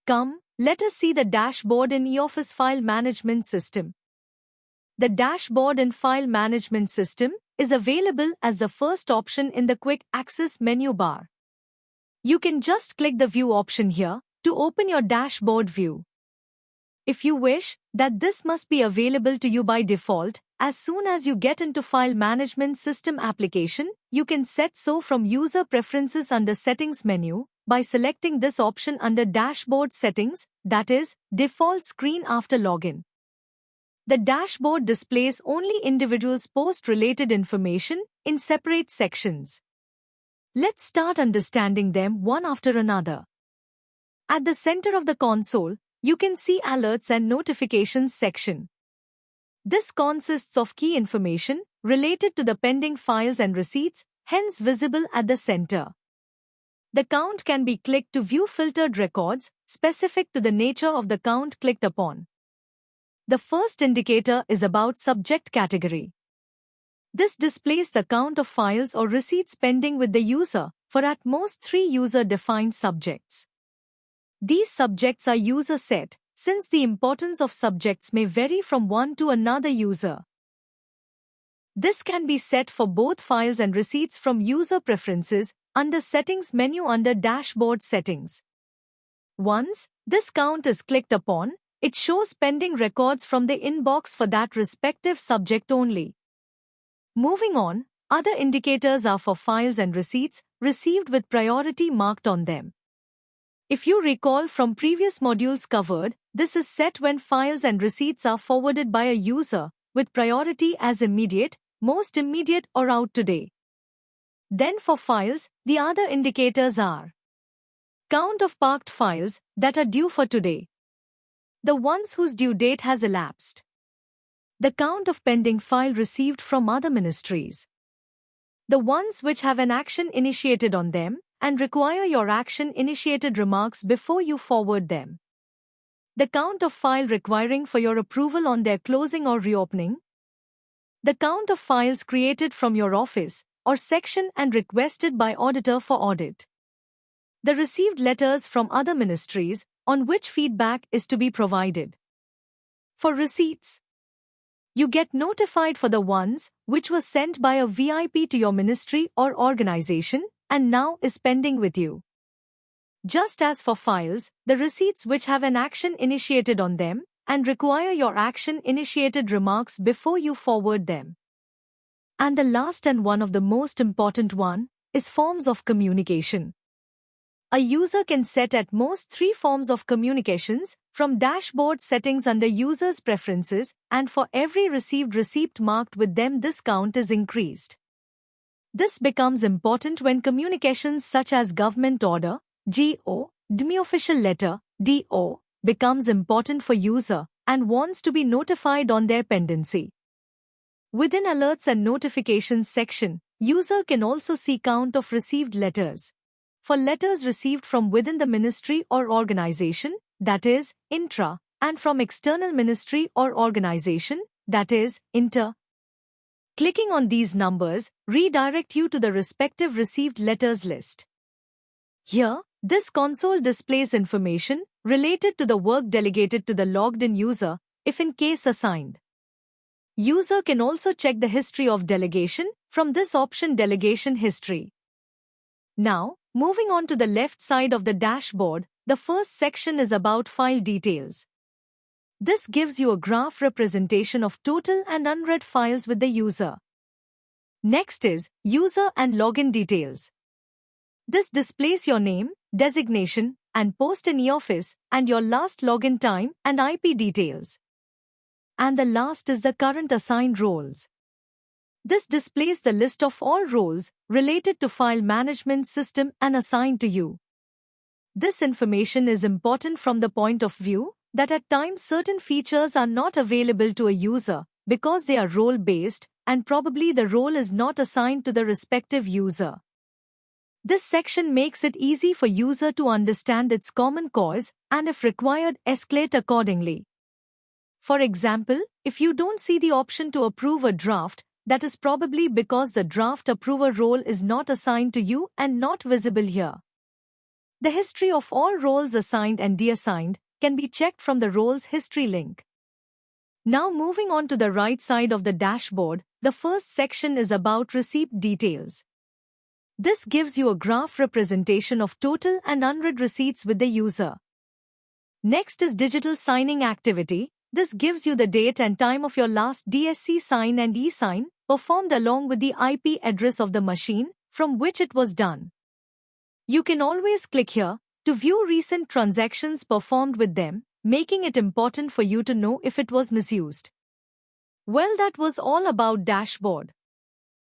Come, let us see the dashboard in eOffice File Management System. The dashboard in File Management System is available as the first option in the Quick Access menu bar. You can just click the View option here to open your dashboard view. If you wish, that this must be available to you by default, as soon as you get into File Management System application, you can set so from User Preferences under Settings menu, by selecting this option under Dashboard Settings, that is, Default Screen after Login. The dashboard displays only individuals' post-related information in separate sections. Let's start understanding them one after another. At the center of the console, you can see Alerts and Notifications section. This consists of key information related to the pending files and receipts, hence visible at the center. The count can be clicked to view filtered records specific to the nature of the count clicked upon. The first indicator is about subject category. This displays the count of files or receipts pending with the user for at most 3 user-defined subjects. These subjects are user set, since the importance of subjects may vary from one to another user. This can be set for both files and receipts from User Preferences under Settings menu under Dashboard Settings. Once this count is clicked upon, it shows pending records from the inbox for that respective subject only. Moving on, other indicators are for files and receipts received with priority marked on them. If you recall from previous modules covered, this is set when files and receipts are forwarded by a user with priority as immediate, most immediate or out today. Then for files, the other indicators are count of parked files that are due for today, the ones whose due date has elapsed, the count of pending file received from other ministries, the ones which have an action initiated on them and require your action-initiated remarks before you forward them, the count of file requiring for your approval on their closing or reopening, the count of files created from your office or section and requested by auditor for audit, the received letters from other ministries on which feedback is to be provided. For receipts, you get notified for the ones which were sent by a VIP to your ministry or organization and now is pending with you. Just as for files, the receipts which have an action initiated on them and require your action-initiated remarks before you forward them. And the last and one of the most important one is forms of communication. A user can set at most 3 forms of communications from Dashboard Settings under Users Preferences, and for every received receipt marked with them this count is increased. This becomes important when communications such as Government Order, GO, DME Official Letter, DO, becomes important for user and wants to be notified on their pendency. Within Alerts and Notifications section, user can also see count of received letters. For letters received from within the ministry or organization, that is, intra, and from external ministry or organization, that is, inter. Clicking on these numbers redirect you to the respective received letters list. Here, this console displays information related to the work delegated to the logged-in user, if in case assigned. User can also check the history of delegation from this option Delegation History. Now, moving on to the left side of the dashboard, the first section is about file details. This gives you a graph representation of total and unread files with the user. Next is user and login details. This displays your name, designation, and post in eOffice, and your last login time and IP details. And the last is the current assigned roles. This displays the list of all roles related to file management system and assigned to you. This information is important from the point of view that at times certain features are not available to a user because they are role-based and probably the role is not assigned to the respective user. This section makes it easy for user to understand its common cause and if required escalate accordingly. For example, if you don't see the option to approve a draft, that is probably because the draft approver role is not assigned to you and not visible here. The history of all roles assigned and deassigned can be checked from the roles history link. Now moving on to the right side of the dashboard, the first section is about receipt details. This gives you a graph representation of total and unread receipts with the user. Next is digital signing activity. This gives you the date and time of your last DSC sign and e-sign performed along with the IP address of the machine from which it was done. You can always click here to view recent transactions performed with them, making it important for you to know if it was misused. Well, that was all about dashboard.